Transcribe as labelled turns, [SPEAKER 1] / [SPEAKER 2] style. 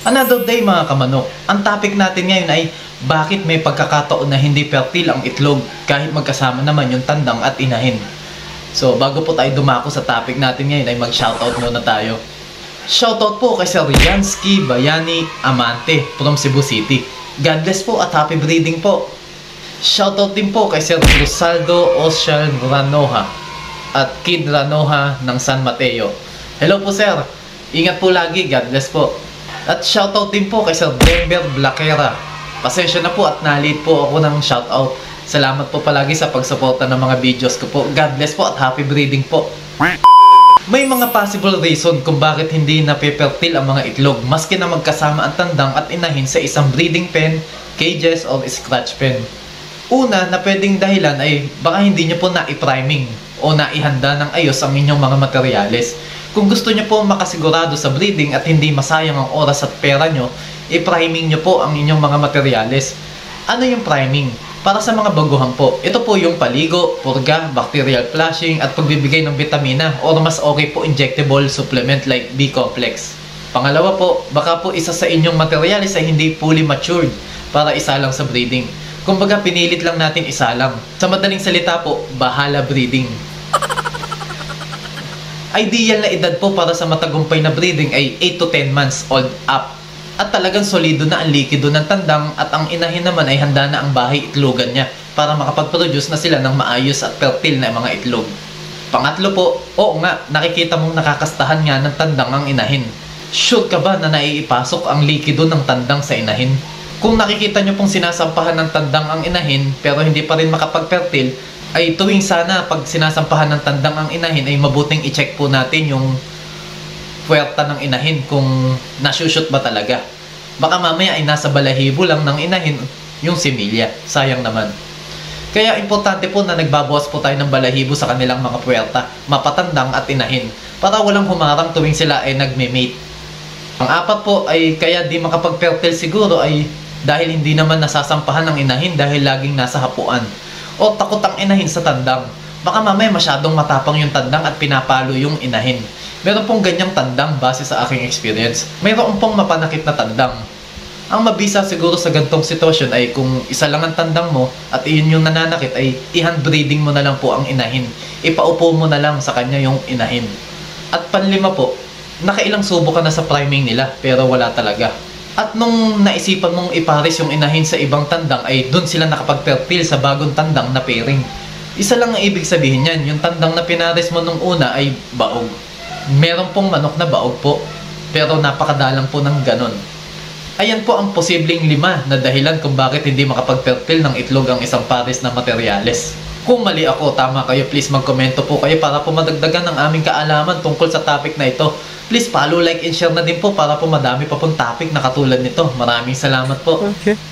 [SPEAKER 1] Another day mga kamanok, ang topic natin ngayon ay bakit may pagkakataon na hindi fertile ang itlog kahit magkasama naman yung tandang at inahin. So bago po tayo dumako sa topic natin ngayon ay mag-shoutout muna tayo. Shoutout po kay Sir Yansky Bayani Amante from Cebu City. God bless po at happy breeding po. Shoutout din po kay Sir Rosaldo Ocean Ranoha at Kid Ranoha ng San Mateo. Hello po sir, ingat po lagi, God bless po. At shoutout din po kay Sir Denver Blaquera. Pasensya na po at na-late po ako ng shoutout. Salamat po palagi sa pagsuporta ng mga videos ko po. God bless po at happy breeding po. May mga possible reason kung bakit hindi napifertile ang mga itlog maski na magkasama ang tandang at inahin sa isang breeding pen, cages, or scratch pen. Una na pwedeng dahilan ay baka hindi nyo po na-priming o naihanda ng ayos ang inyong mga materyales. Kung gusto nyo po makasigurado sa breeding at hindi masayang ang oras at pera nyo, i-priming nyo po ang inyong mga materyales. Ano yung priming? Para sa mga baguhan po, ito po yung paligo, purga, bacterial flushing at pagbibigay ng vitamina or mas okay po injectable supplement like B-complex. Pangalawa po, baka po isa sa inyong materyales ay hindi fully matured para isa lang sa breeding. Kumbaga pinilit lang natin isa lang. Sa madaling salita po, bahala breeding. Ideal na edad po para sa matagumpay na breeding ay 8 to 10 months old up. At talagang solido na ang likido ng tandang at ang inahin naman ay handa na ang bahay itlogan niya para makapag-produce na sila ng maayos at fertile na mga itlog. Pangatlo po, oo nga, nakikita mong nakakastahan nga ng tandang ang inahin. Sure ka ba na naiipasok ang likido ng tandang sa inahin? Kung nakikita nyo pong sinasampahan ng tandang ang inahin pero hindi pa rin makapag-fertile, ay tuwing sana pag sinasampahan ng tandang ang inahin ay mabuting i-check po natin yung puwerta ng inahin kung nasushoot ba talaga. Baka mamaya ay nasa balahibo lang ng inahin yung similya. Sayang naman. Kaya importante po na nagbabawas po tayo ng balahibo sa kanilang mga puwerta, mapatandang at inahin, para walang humarang tuwing sila ay nagme-mate. Ang apat po ay kaya di makapag-fertile siguro ay dahil hindi naman nasasampahan ng inahin dahil laging nasa hapuan. O takot ang inahin sa tandang. Baka mamaya masyadong matapang yung tandang at pinapalo yung inahin. Meron pong ganyang tandang base sa aking experience. Mayroon pong mapanakit na tandang. Ang mabisa siguro sa gantong sitwasyon ay kung isa lang ang tandang mo at iyon yung nananakit ay i-handbreeding mo na lang po ang inahin. Ipaupo mo na lang sa kanya yung inahin. At panlima po, nakailang subo ka na sa priming nila pero wala talaga. At nung naisipan mong ipares yung inahin sa ibang tandang ay dun sila nakapag-fertile sa bagong tandang na pairing. Isa lang ang ibig sabihin yan, yung tandang na pinares mo nung una ay baog. Meron pong manok na baog po, pero napakadalang po ng ganon. Ayan po ang posibleng 5 na dahilan kung bakit hindi makapag-fertile ng itlog ang isang pares na materyales. Kung mali ako, tama kayo, please magkomento po kayo para po madagdagan ng aming kaalaman tungkol sa topic na ito. Please follow, like, and share na din po para po madami pa pong topic na katulad nito. Maraming salamat po.
[SPEAKER 2] Okay.